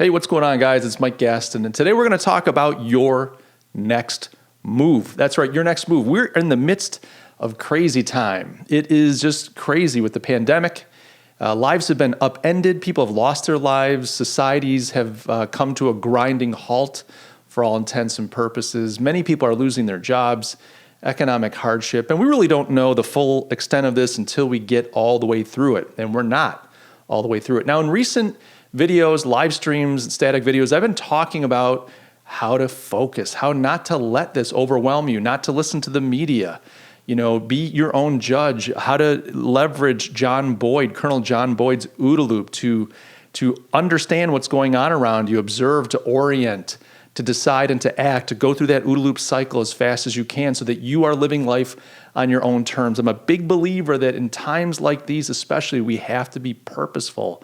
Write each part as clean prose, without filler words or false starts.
Hey, what's going on, guys? It's Mike Gastin, and today we're going to talk about your next move. That's right, your next move. We're in the midst of crazy time. It is just crazy with the pandemic. Lives have been upended. People have lost their lives. Societies have come to a grinding halt for all intents and purposes. Many people are losing their jobs, economic hardship, and we really don't know the full extent of this until we get all the way through it, and we're not all the way through it. Now, in recent videos, live streams, static videos, I've been talking about how to focus, how not to let this overwhelm you, not to listen to the media, be your own judge, how to leverage Colonel John Boyd's OODA loop to understand what's going on around you, observe, to orient, to decide and to act, to go through that OODA loop cycle as fast as you can so that you are living life on your own terms. I'm a big believer that in times like these especially, we have to be purposeful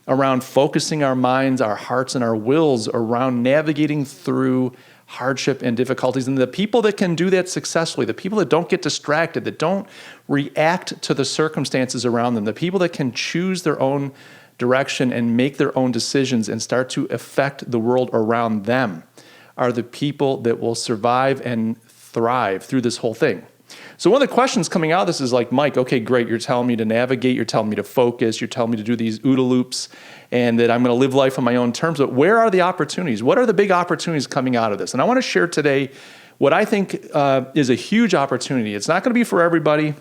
around focusing our minds, our hearts, and our wills around navigating through hardship and difficulties. And the people that can do that successfully, the people that don't get distracted, that don't react to the circumstances around them, the people that can choose their own direction and make their own decisions and start to affect the world around them are the people that will survive and thrive through this whole thing. So one of the questions coming out of this is like, Mike, okay, great. You're telling me to navigate. You're telling me to focus. You're telling me to do these OODA loops and that I'm going to live life on my own terms. But where are the opportunities? What are the big opportunities coming out of this? And I want to share today what I think is a huge opportunity. It's not going to be for everybody.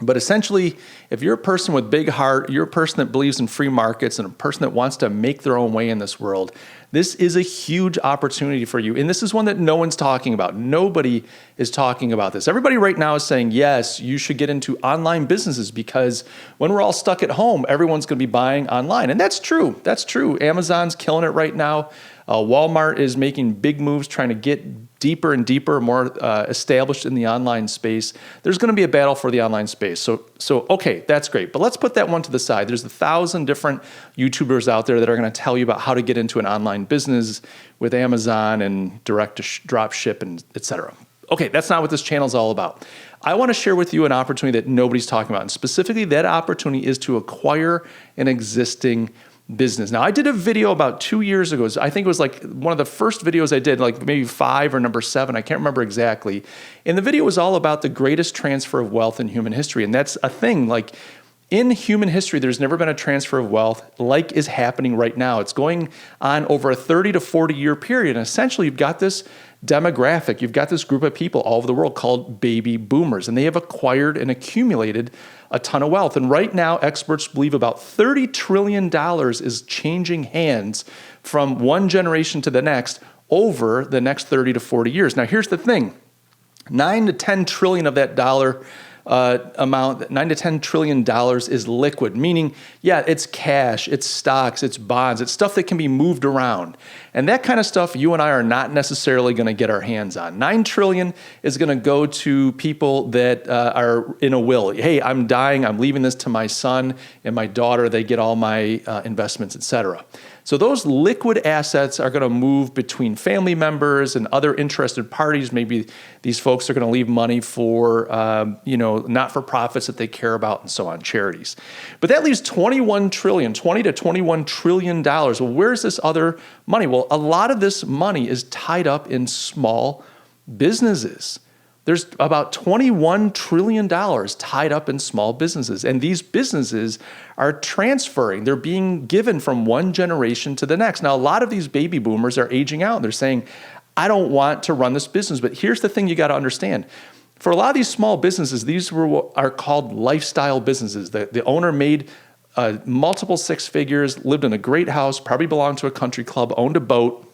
But essentially, if you're a person with big heart, you're a person that believes in free markets and a person that wants to make their own way in this world, this is a huge opportunity for you. And this is one that no one's talking about. Nobody is talking about this. Everybody right now is saying, yes, you should get into online businesses because when we're all stuck at home, everyone's going to be buying online. And that's true. That's true. Amazon's killing it right now. Walmart is making big moves, trying to get deeper and deeper, more established in the online space. There's going to be a battle for the online space. So okay, that's great. But let's put that one to the side. There's 1,000 different YouTubers out there that are going to tell you about how to get into an online business with Amazon and direct to drop ship and et cetera. Okay, that's not what this channel is all about. I want to share with you an opportunity that nobody's talking about. And specifically, that opportunity is to acquire an existing business. Now, I did a video about 2 years ago. I think it was like one of the first videos I did, like maybe 5 or number 7. I can't remember exactly. And the video was all about the greatest transfer of wealth in human history. And that's a thing. Like in human history, there's never been a transfer of wealth like is happening right now. It's going on over a 30 to 40 year period. And essentially, you've got this demographic. You've got this group of people all over the world called baby boomers, and they have acquired and accumulated a ton of wealth. And right now, experts believe about $30 trillion is changing hands from one generation to the next over the next 30 to 40 years. Now, here's the thing. 9 to 10 trillion of that dollar amount, $9 to $10 trillion is liquid, meaning, yeah, it's cash, it's stocks, it's bonds, it's stuff that can be moved around. And that kind of stuff you and I are not necessarily going to get our hands on. 9 trillion is going to go to people that are in a will. Hey, I'm dying, I'm leaving this to my son and my daughter, they get all my investments, etc. So those liquid assets are going to move between family members and other interested parties. Maybe these folks are going to leave money for, not-for-profits that they care about and so on, charities. But that leaves $20 to $21 trillion. Well, where's this other money? Well, a lot of this money is tied up in small businesses. There's about $21 trillion tied up in small businesses. And these businesses are transferring. They're being given from one generation to the next. Now, a lot of these baby boomers are aging out. And they're saying, I don't want to run this business. But here's the thing you got to understand. For a lot of these small businesses, these are called lifestyle businesses. The owner made multiple 6 figures, lived in a great house, probably belonged to a country club, owned a boat,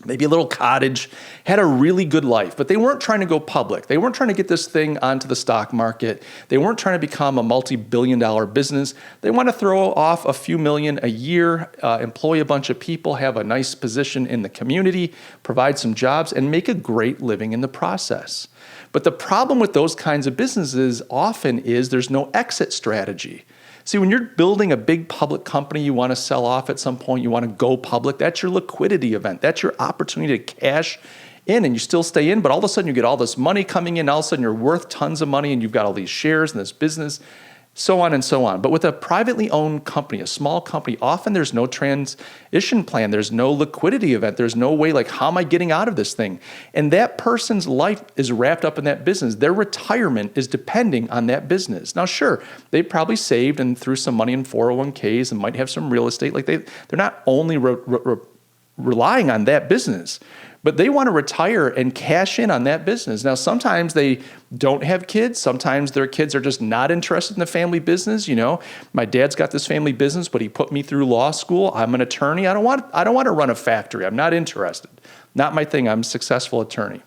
maybe a little cottage, had a really good life, but they weren't trying to go public. They weren't trying to get this thing onto the stock market. They weren't trying to become a multi-billion-dollar business. They want to throw off a few million a year, employ a bunch of people, have a nice position in the community, provide some jobs, and make a great living in the process. But the problem with those kinds of businesses often is there's no exit strategy. See, when you're building a big public company, you want to sell off at some point, you want to go public, that's your liquidity event. That's your opportunity to cash in and you still stay in, but all of a sudden you get all this money coming in, all of a sudden you're worth tons of money and you've got all these shares in this business so on and so on. But with a privately owned company, a small company, often there's no transition plan. There's no liquidity event. There's no way like, how am I getting out of this thing? And that person's life is wrapped up in that business. Their retirement is depending on that business. Now, sure, they probably saved and threw some money in 401ks and might have some real estate. Like they're not only relying on that business, but they want to retire and cash in on that business. Now, sometimes they don't have kids. Sometimes their kids are just not interested in the family business. You know, my dad's got this family business, but he put me through law school. I'm an attorney. I don't want to run a factory. I'm not interested. Not my thing. I'm a successful attorney.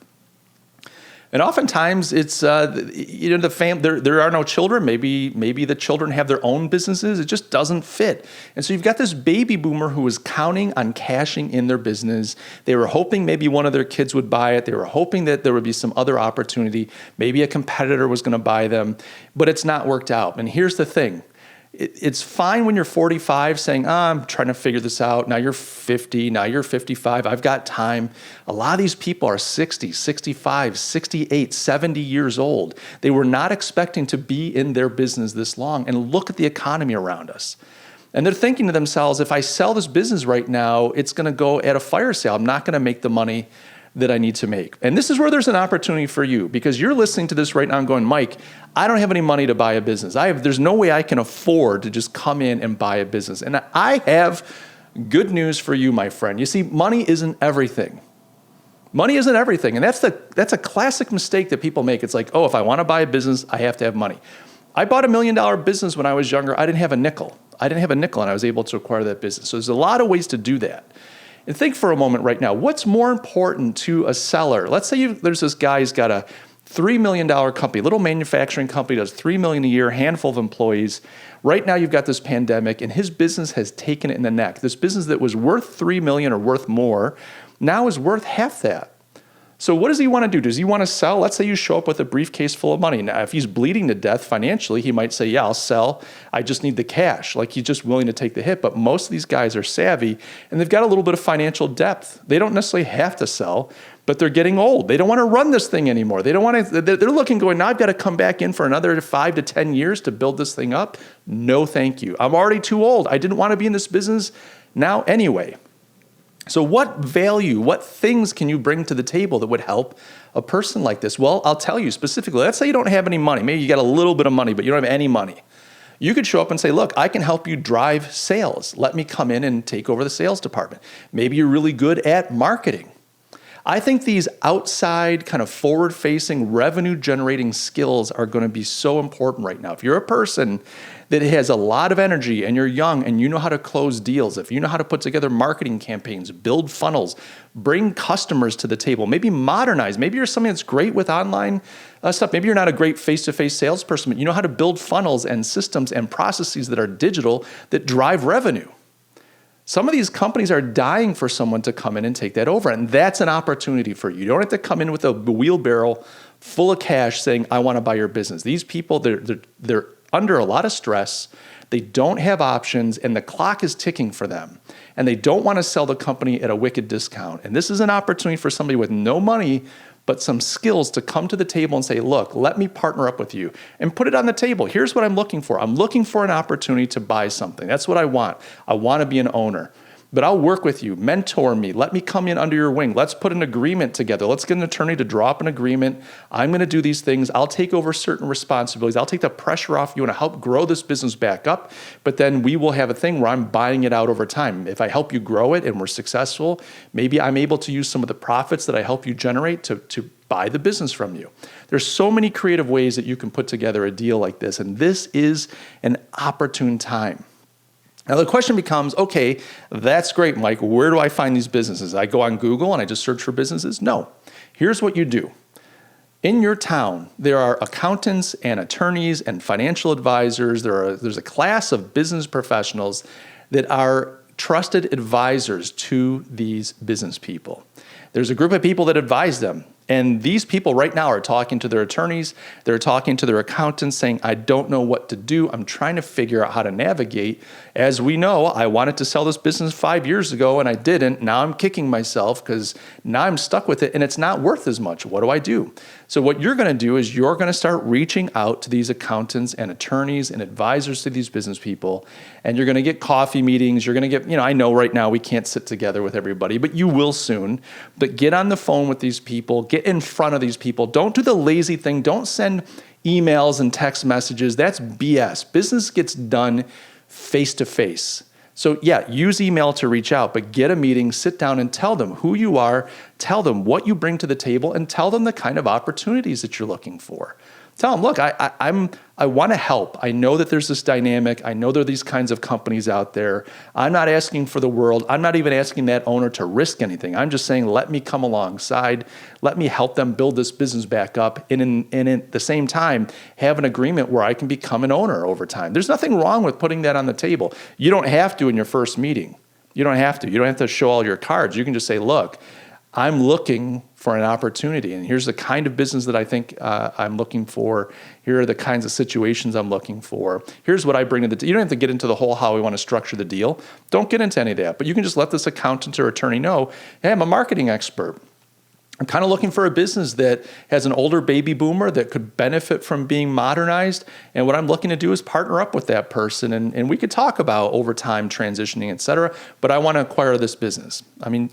And oftentimes it's, there are no children. Maybe the children have their own businesses. It just doesn't fit. And so you've got this baby boomer who was counting on cashing in their business. They were hoping maybe one of their kids would buy it. They were hoping that there would be some other opportunity. Maybe a competitor was going to buy them, but it's not worked out. And here's the thing. It's fine when you're 45 saying, I'm trying to figure this out. Now you're 50, now you're 55. I've got time. A lot of these people are 60, 65, 68, 70 years old. They were not expecting to be in their business this long. And look at the economy around us. And they're thinking to themselves, if I sell this business right now, it's going to go at a fire sale. I'm not going to make the money that I need to make. And this is where there's an opportunity for you, because you're listening to this right now and going, Mike, I don't have any money to buy a business. There's no way I can afford to just come in and buy a business. And I have good news for you, my friend. You see, money isn't everything. Money isn't everything. And that's a classic mistake that people make. It's like, oh, if I want to buy a business, I have to have money. I bought $1 million business when I was younger. I didn't have a nickel. And I was able to acquire that business. So there's a lot of ways to do that. And think for a moment right now, what's more important to a seller? Let's say there's this guy who's got a $3 million company, little manufacturing company, does $3 million a year, handful of employees. Right now you've got this pandemic and his business has taken it in the neck. This business that was worth $3 million or worth more now is worth half that. So what does he want to do? Does he want to sell? Let's say you show up with a briefcase full of money. Now, if he's bleeding to death financially, he might say, yeah, I'll sell. I just need the cash. Like he's just willing to take the hit. But most of these guys are savvy and they've got a little bit of financial depth. They don't necessarily have to sell, but they're getting old. They don't want to run this thing anymore. They don't want to, they're looking going, now I've got to come back in for another 5 to 10 years to build this thing up. No, thank you. I'm already too old. I didn't want to be in this business now anyway. So what value, what things can you bring to the table that would help a person like this? Well, I'll tell you specifically. Let's say you don't have any money. Maybe you got a little bit of money, but you don't have any money. You could show up and say, look, I can help you drive sales. Let me come in and take over the sales department. Maybe you're really good at marketing. I think these outside kind of forward-facing revenue-generating skills are going to be so important right now. If you're a person that has a lot of energy and you're young and you know how to close deals, if you know how to put together marketing campaigns, build funnels, bring customers to the table, maybe modernize. Maybe you're somebody that's great with online stuff. Maybe you're not a great face-to-face salesperson, but you know how to build funnels and systems and processes that are digital that drive revenue. Some of these companies are dying for someone to come in and take that over, and that's an opportunity for you. You don't have to come in with a wheelbarrow full of cash saying, I want to buy your business. These people, they're under a lot of stress. They don't have options, and the clock is ticking for them, and they don't want to sell the company at a wicked discount. And this is an opportunity for somebody with no money but some skills to come to the table and say, look, let me partner up with you and put it on the table. Here's what I'm looking for. I'm looking for an opportunity to buy something. That's what I want. I want to be an owner. But I'll work with you, mentor me, let me come in under your wing. Let's put an agreement together. Let's get an attorney to draw up an agreement. I'm going to do these things. I'll take over certain responsibilities. I'll take the pressure off you and help grow this business back up. But then we will have a thing where I'm buying it out over time. If I help you grow it and we're successful, maybe I'm able to use some of the profits that I help you generate to buy the business from you. There's so many creative ways that you can put together a deal like this. And this is an opportune time. Now the question becomes, okay, that's great, Mike. Where do I find these businesses? I go on Google and I just search for businesses? No. Here's what you do. In your town, there are accountants and attorneys and financial advisors. There's a class of business professionals that are trusted advisors to these business people. There's a group of people that advise them. And these people right now are talking to their attorneys. They're talking to their accountants saying, I don't know what to do. I'm trying to figure out how to navigate. As we know, I wanted to sell this business 5 years ago and I didn't. Now I'm kicking myself because now I'm stuck with it and it's not worth as much. What do I do? So what you're going to do is you're going to start reaching out to these accountants and attorneys and advisors to these business people, and you're going to get coffee meetings. You're going to get, I know right now we can't sit together with everybody, but you will soon. But get on the phone with these people, get in front of these people. Don't do the lazy thing. Don't send emails and text messages. That's BS. Business gets done face to face. So yeah, use email to reach out, but get a meeting, sit down and tell them who you are, tell them what you bring to the table, and tell them the kind of opportunities that you're looking for. Tell them, look, I want to help. I know that there's this dynamic. I know there are these kinds of companies out there. I'm not asking for the world. I'm not even asking that owner to risk anything. I'm just saying, let me come alongside. Let me help them build this business back up. And at the same time, have an agreement where I can become an owner over time. There's nothing wrong with putting that on the table. You don't have to in your first meeting. You don't have to. You don't have to show all your cards. You can just say, look, I'm looking for an opportunity, and here's the kind of business that I think I'm looking for. Here are the kinds of situations I'm looking for. Here's what I bring to the deal. You don't have to get into the whole how we want to structure the deal. Don't get into any of that, but you can just let this accountant or attorney know, hey, I'm a marketing expert. I'm kind of looking for a business that has an older baby boomer that could benefit from being modernized. And what I'm looking to do is partner up with that person. And we could talk about over time transitioning, et cetera, but I want to acquire this business. I mean,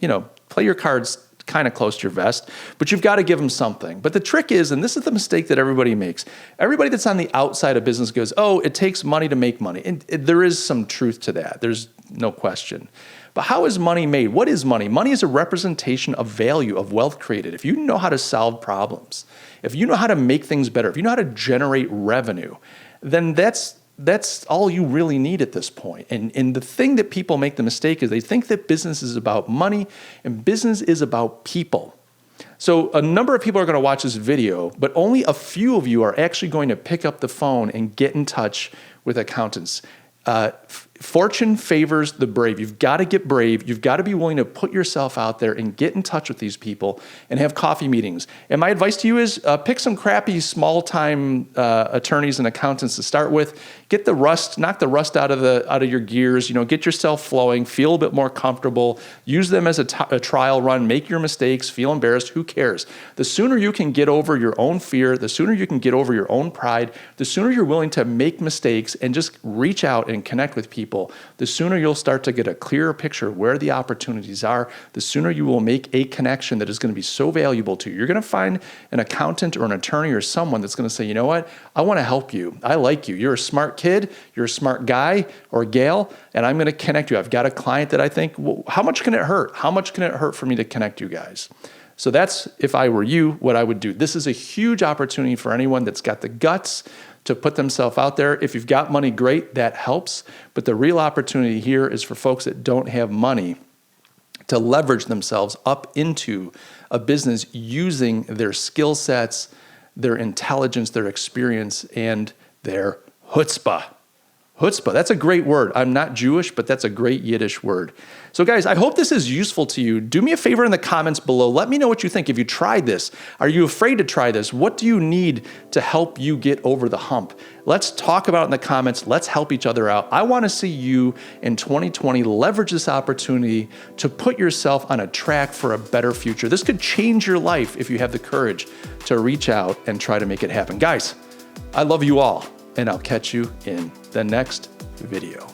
play your cards kind of close to your vest, but you've got to give them something. But the trick is, and this is the mistake that everybody makes, everybody that's on the outside of business goes, oh, it takes money to make money. And there is some truth to that. There's no question. But how is money made? What is money? Money is a representation of value, of wealth created. If you know how to solve problems, if you know how to make things better, if you know how to generate revenue, then that's all you really need at this point. And the thing that people make the mistake is they think that business is about money and business is about people. So a number of people are going to watch this video, but only a few of you are actually going to pick up the phone and get in touch with accountants. Fortune favors the brave. You've got to get brave. You've got to be willing to put yourself out there and get in touch with these people and have coffee meetings. And my advice to you is pick some crappy small-time attorneys and accountants to start with. Get the rust, knock the rust out of your gears. Get yourself flowing. Feel a bit more comfortable. Use them as a trial run. Make your mistakes. Feel embarrassed. Who cares? The sooner you can get over your own fear, the sooner you can get over your own pride, the sooner you're willing to make mistakes and just reach out and connect with people, the sooner you'll start to get a clearer picture of where the opportunities are, the sooner you will make a connection that is going to be so valuable to you. You're going to find an accountant or an attorney or someone that's going to say, you know what, I want to help you. I like you. You're a smart kid. You're a smart guy or gal, and I'm going to connect you. I've got a client that I think, well, how much can it hurt? How much can it hurt for me to connect you guys? So that's, if I were you, what I would do. This is a huge opportunity for anyone that's got the guts to put themselves out there. If you've got money, great, that helps. But the real opportunity here is for folks that don't have money to leverage themselves up into a business using their skill sets, their intelligence, their experience, and their chutzpah. Chutzpah, that's a great word. I'm not Jewish, but that's a great Yiddish word. So guys, I hope this is useful to you. Do me a favor in the comments below. Let me know what you think. If you tried this, are you afraid to try this? What do you need to help you get over the hump? Let's talk about it in the comments. Let's help each other out. I want to see you in 2020 leverage this opportunity to put yourself on a track for a better future. This could change your life if you have the courage to reach out and try to make it happen. Guys, I love you all, and I'll catch you in the next video.